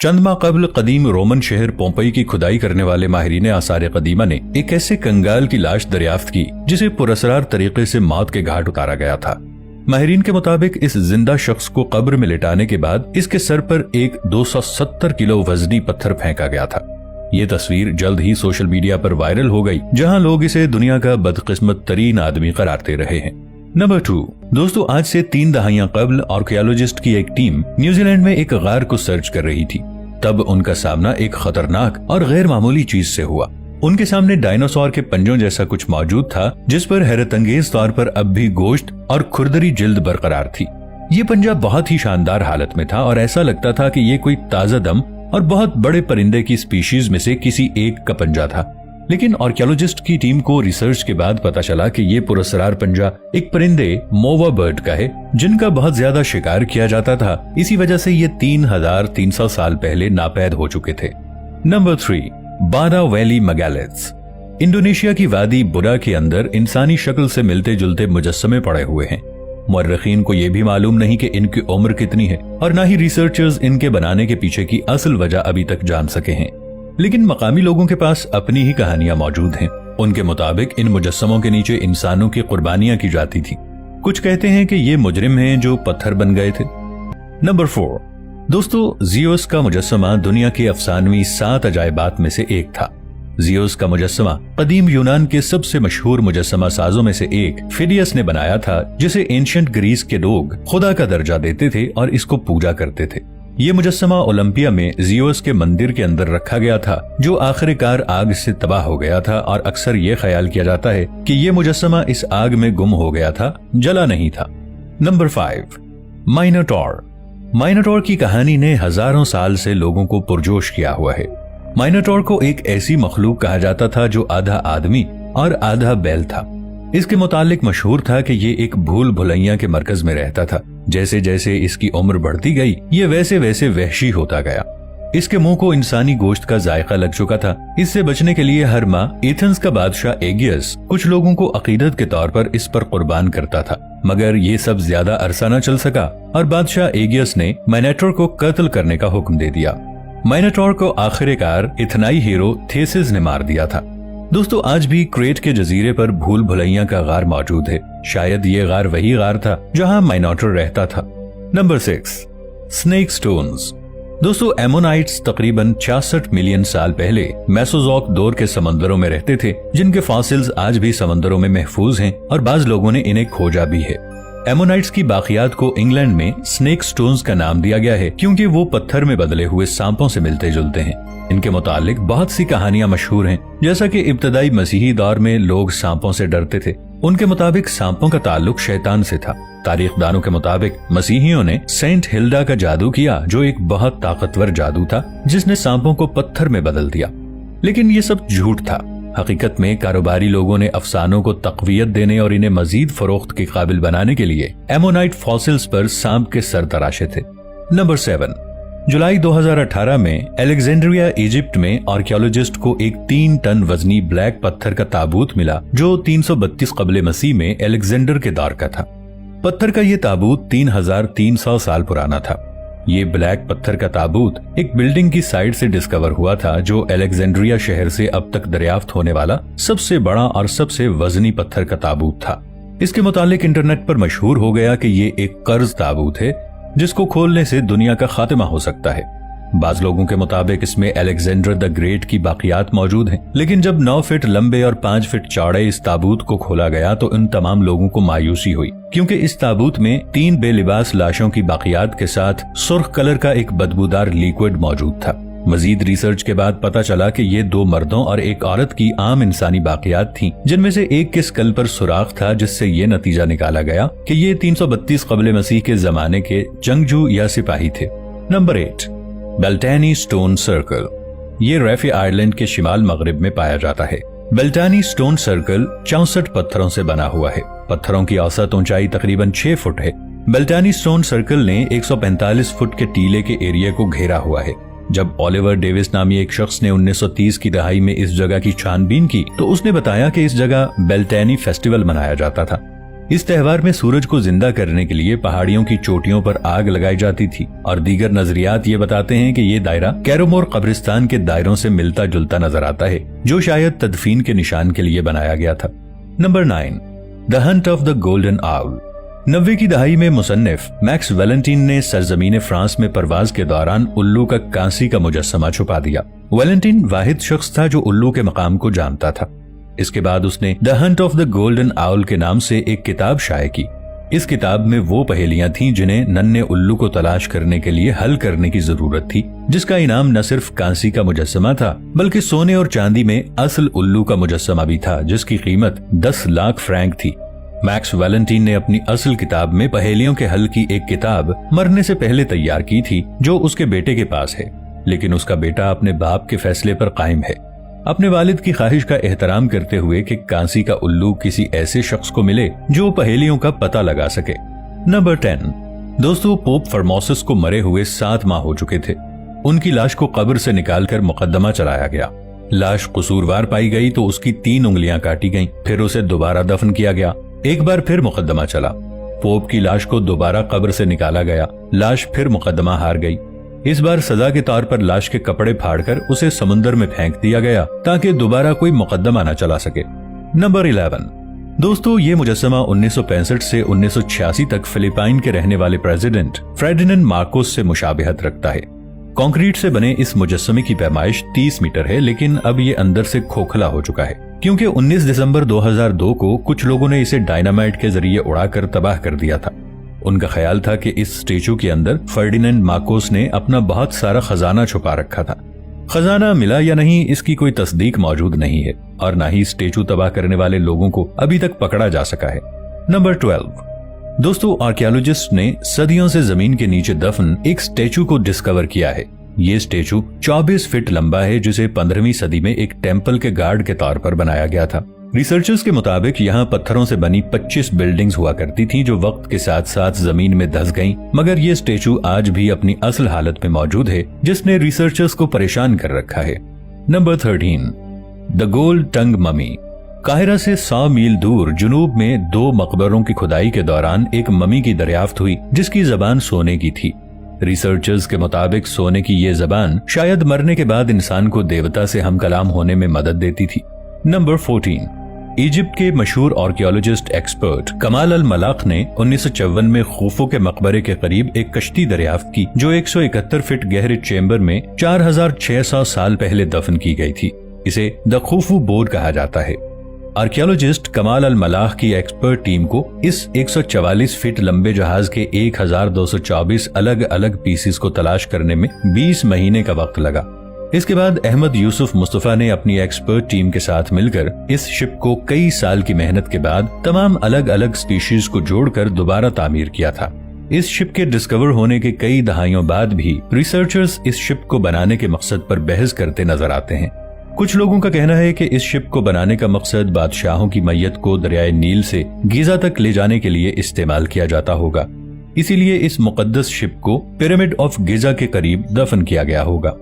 चंद माह कबल कदीम रोमन शहर पोम्पई की खुदाई करने वाले माहिरीन आसार कदीमा ने एक ऐसे कंगाल की लाश दरियाफ्त की जिसे पुरअसरार तरीके से मौत के घाट उतारा गया था। माहिरीन के मुताबिक इस जिंदा शख्स को कब्र में लिटाने के बाद इसके सर पर एक 270 किलो वजनी पत्थर फेंका गया था। ये तस्वीर जल्द ही सोशल मीडिया पर वायरल हो गई, जहां लोग इसे दुनिया का बदकिस्मत तरीन आदमी करार दे रहे हैं। नंबर 2 दोस्तों, आज से 3 दहाइयां कबल आर्कियोलॉजिस्ट की एक टीम न्यूजीलैंड में एक गार को सर्च कर रही थी। तब उनका सामना एक खतरनाक और गैर मामूली चीज से हुआ। उनके सामने डायनासोर के पंजों जैसा कुछ मौजूद था, जिस पर हैरतअंगेज तौर पर अब भी गोश्त और खुरदरी जिल्द बरकरार थी। ये पंजा बहुत ही शानदार हालत में था और ऐसा लगता था कि ये कोई ताजा दम और बहुत बड़े परिंदे की स्पीशीज में से किसी एक का पंजा था। लेकिन आर्कियोलॉजिस्ट की टीम को रिसर्च के बाद पता चला कि ये पुरअसरार पंजा एक परिंदे मोवा बर्ड का है, जिनका बहुत ज्यादा शिकार किया जाता था। इसी वजह से ये 3300 साल पहले नापैद हो चुके थे। नंबर 3 बादा वैली मैगालिथ्स। इंडोनेशिया की वादी बुरा के अंदर इंसानी शक्ल से मिलते जुलते मुजस्समे पड़े हुए हैं। मुअर्रिखीन को यह भी मालूम नहीं कि इनकी उम्र कितनी है और न ही रिसर्चर्स इनके बनाने के पीछे की असल वजह अभी तक जान सके हैं। लेकिन मकामी लोगों के पास अपनी ही कहानियां मौजूद हैं। उनके मुताबिक इन मुजस्समों के नीचे इंसानों की कुर्बानियां की जाती थी। कुछ कहते हैं कि ये मुजरिम हैं जो पत्थर बन गए थे। नंबर 4 दोस्तों, जियोस का मुजस्समा दुनिया की अफसानवी 7 अजायबात में से एक था। जियोस का मुजस्समा कदीम यूनान के सबसे मशहूर मुजस्समा साजों में से एक फिडियस ने बनाया था, जिसे एंशिएंट ग्रीस के लोग खुदा का दर्जा देते थे और इसको पूजा करते थे। ये मुजस्समा ओलंपिया में जियोस के मंदिर के अंदर रखा गया था, जो आखिरकार आग से तबाह हो गया था और अक्सर ये ख्याल किया जाता है कि ये मुजस्समा इस आग में गुम हो गया था, जला नहीं था। नंबर 5 माइनोटॉर। माइनोटॉर की कहानी ने हजारों साल से लोगों को पुरजोश किया हुआ है। माइनोटॉर को एक ऐसी मखलूक कहा जाता था जो आधा आदमी और आधा बैल था। इसके मुतालिक मशहूर था कि ये एक भूल भुलैया के मरकज में रहता था। जैसे जैसे इसकी उम्र बढ़ती गई, ये वैसे वैसे वहशी होता गया। इसके मुंह को इंसानी गोश्त का जायका लग चुका था। इससे बचने के लिए हर माह एथेंस का बादशाह एगियस कुछ लोगों को अकीदत के तौर पर इस पर कुर्बान करता था, मगर ये सब ज्यादा अरसा न चल सका और बादशाह एगियस ने माइनोटॉर को कत्ल करने का हुक्म दे दिया। माइनोटॉर को आखिरकार इथनाई हीरो थेसिस ने मार दिया था। दोस्तों, आज भी क्रेट के जजीरे पर भूल भुलैया का गार मौजूद है। शायद ये गार वही गार था जहां माइनोटॉर रहता था। Number 6 snake stones. दोस्तों, एमोनाइट्स तकरीबन 66 मिलियन साल पहले मेसोजोक दौर के समंदरों में रहते थे, जिनके फॉसिल्स आज भी समंदरों में महफूज हैं और बाज लोगों ने इन्हें खोजा भी है। एमोनाइट्स की बाकियात को इंग्लैंड में स्नेक स्टोन्स का नाम दिया गया है, क्योंकि वो पत्थर में बदले हुए सांपों से मिलते जुलते हैं। इनके मुतालिक बहुत सी कहानियां मशहूर हैं, जैसा कि इब्तदाई मसीही दौर में लोग सांपों से डरते थे। उनके मुताबिक सांपों का ताल्लुक शैतान से था। तारीखदानों के मुताबिक मसीहियों ने सेंट हिल्डा का जादू किया, जो एक बहुत ताकतवर जादू था जिसने सांपों को पत्थर में बदल दिया। लेकिन ये सब झूठ था। हकीकत में कारोबारी लोगों ने अफसानों को तकवीयत देने और इन्हें मजीद फरोख्त के काबिल बनाने के लिए एमोनाइट फॉसिल्स पर सांप के सर तराशे थे। नंबर 7 जुलाई 2018 में अलेक्जेंड्रिया इजिप्ट में आर्कियोलॉजिस्ट को एक 3 टन वजनी ब्लैक पत्थर का ताबूत मिला, जो 332 कबले मसीह में अलेक्जेंडर के दौर का था। पत्थर का ये ताबूत 3300 साल पुराना था। ये ब्लैक पत्थर का ताबूत एक बिल्डिंग की साइड से डिस्कवर हुआ था, जो अलेक्जेंड्रिया शहर से अब तक दरियाफ्त होने वाला सबसे बड़ा और सबसे वजनी पत्थर का ताबूत था। इसके मुतालिक इंटरनेट पर मशहूर हो गया कि ये एक कर्ज ताबूत है, जिसको खोलने से दुनिया का खात्मा हो सकता है। बाज लोगों के मुताबिक इसमें अलेक्जेंडर द ग्रेट की बाकियात मौजूद हैं। लेकिन जब 9 फीट लंबे और 5 फीट चौड़े इस ताबूत को खोला गया तो इन तमाम लोगों को मायूसी हुई, क्योंकि इस ताबूत में 3 बेलिबास लाशों की बाकियात के साथ सुर्ख कलर का एक बदबूदार लिक्विड मौजूद था। मजीद रिसर्च के बाद पता चला कि ये 2 मर्दों और एक औरत की आम इंसानी बाकियात थीं, जिनमें से एक के स्कल पर सुराख था, जिससे ये नतीजा निकाला गया कि ये 332 कबले मसीह के जमाने के जंगजू या सिपाही थे। Number 8 Beltany stone circle. ये रैफी आइलैंड के शिमाल मगरिब में पाया जाता है। बेल्टानी स्टोन सर्कल 64 पत्थरों से बना हुआ है। पत्थरों की औसत ऊंचाई तकरीबन 6 फुट है। बेल्टानी स्टोन सर्कल ने 145 फुट के टीले के एरिया को घेरा हुआ है। जब ओलिवर डेविस नामी एक शख्स ने 1930 की दहाई में इस जगह की छानबीन की, तो उसने बताया कि इस जगह बेल्टानी फेस्टिवल मनाया जाता था। इस त्योहार में सूरज को जिंदा करने के लिए पहाड़ियों की चोटियों पर आग लगाई जाती थी और दीगर नजरियात ये बताते हैं कि ये दायरा कैरोमोर कब्रिस्तान के दायरों से मिलता जुलता नजर आता है, जो शायद तदफीन के निशान के लिए बनाया गया था। Number 9, the Hunt of the golden owl. 90 की दहाई में मुसन्निफ मैक्स वेलेंटीन ने सरजमीन फ्रांस में परवाज के दौरान उल्लू का कांसी का मुजस्समा छुपा दिया। वेलेंटीन वाहिद शख्स था जो उल्लू के मकाम को जानता था। इसके बाद उसने the Hunt of the golden owl के नाम से एक किताब शाये की। इस किताब में वो पहेलियां थीं जिन्हें नन्हे उल्लू को तलाश करने के लिए हल करने की जरूरत थी, जिसका इनाम न सिर्फ कांसी का मुजस्समा था बल्कि सोने और चांदी में असल उल्लू का मुजस्समा भी था, जिसकी कीमत 10 लाख फ्रैंक थी। मैक्स वेलेंटीन ने अपनी असल किताब में पहेलियों के हल की एक किताब मरने से पहले तैयार की थी, जो उसके बेटे के पास है, लेकिन उसका बेटा अपने बाप के फैसले पर कायम है। अपने वालिद की ख्वाहिश का एहतराम करते हुए कि कांसी का उल्लू किसी ऐसे शख्स को मिले जो पहेलियों का पता लगा सके। नंबर 10, दोस्तों, पोप फॉर्मोसस को मरे हुए 7 माह हो चुके थे। उनकी लाश को कब्र से निकालकर मुकदमा चलाया गया। लाश कसूरवार पाई गई तो उसकी 3 उंगलियां काटी गईं, फिर उसे दोबारा दफन किया गया। एक बार फिर मुकदमा चला। पोप की लाश को दोबारा कब्र से निकाला गया। लाश फिर मुकदमा हार गई। इस बार सजा के तौर पर लाश के कपड़े फाड़कर उसे समुद्र में फेंक दिया गया ताकि दोबारा कोई मुकदमा न चला सके। नंबर 11, दोस्तों, ये मुजस्समा 1965 से 1986 तक फिलिपाइन के रहने वाले प्रेसिडेंट फेर्डिनेंड मार्कोस से मुशाबिहत रखता है। कंक्रीट से बने इस मुजस्समे की पैमाइश 30 मीटर है, लेकिन अब ये अंदर से खोखला हो चुका है क्योंकि 19 दिसंबर 2002 को कुछ लोगों ने इसे डायनामाइट के जरिए उड़ाकर तबाह कर दिया था। उनका ख्याल था कि इस स्टेचू के अंदर फर्डिनेंड मार्कोस ने अपना बहुत सारा खजाना छुपा रखा था। खजाना मिला या नहीं, इसकी कोई तस्दीक मौजूद नहीं है और न ही स्टेचू तबाह करने वाले लोगों को अभी तक पकड़ा जा सका है। नंबर 12, दोस्तों, आर्कियोलॉजिस्ट ने सदियों से जमीन के नीचे दफन एक स्टेचू को डिस्कवर किया है। ये स्टेचू 24 फीट लंबा है, जिसे 15वीं सदी में एक टेंपल के गार्ड के तौर पर बनाया गया था। रिसर्चर्स के मुताबिक यहाँ पत्थरों से बनी 25 बिल्डिंग्स हुआ करती थी जो वक्त के साथ साथ जमीन में धंस गईं, मगर ये स्टेचू आज भी अपनी असल हालत में मौजूद है, जिसने रिसर्चर्स को परेशान कर रखा है। Number 13, the gold tongue mummy. Cairo से 100 मील दूर जुनूब में 2 मकबरों की खुदाई के दौरान एक ममी की दरियाफ्त हुई जिसकी जबान सोने की थी। रिसर्चर्स के मुताबिक सोने की ये जबान शायद मरने के बाद इंसान को देवता से हम कलाम होने में मदद देती थी। नंबर 14, इजिप्ट के मशहूर आर्कियोलॉजिस्ट एक्सपर्ट कमाल अल मलाक ने 1954 में खूफू के मकबरे के करीब एक कश्ती दरियाफ्त की जो 171 फीट गहरे चेंबर में 4600 साल पहले दफन की गई थी। इसे द खूफू बोर्ड कहा जाता है। आर्कियोलॉजिस्ट कमाल अल मलाक की एक्सपर्ट टीम को इस 144 फीट लंबे जहाज के 1224 अलग अलग पीसेस को तलाश करने में 20 महीने का वक्त लगा। इसके बाद अहमद यूसुफ मुस्तफा ने अपनी एक्सपर्ट टीम के साथ मिलकर इस शिप को कई साल की मेहनत के बाद तमाम अलग अलग स्पीशीज को जोड़कर दोबारा तामीर किया था। इस शिप के डिस्कवर होने के कई दहाइयों बाद भी रिसर्चर्स इस शिप को बनाने के मकसद पर बहस करते नजर आते हैं। कुछ लोगों का कहना है कि इस शिप को बनाने का मकसद बादशाहों की मैयत को दरियाए नील से गीजा तक ले जाने के लिए इस्तेमाल किया जाता होगा, इसीलिए इस मुकद्दस शिप को पिरामिड ऑफ गीजा के करीब दफन किया गया होगा।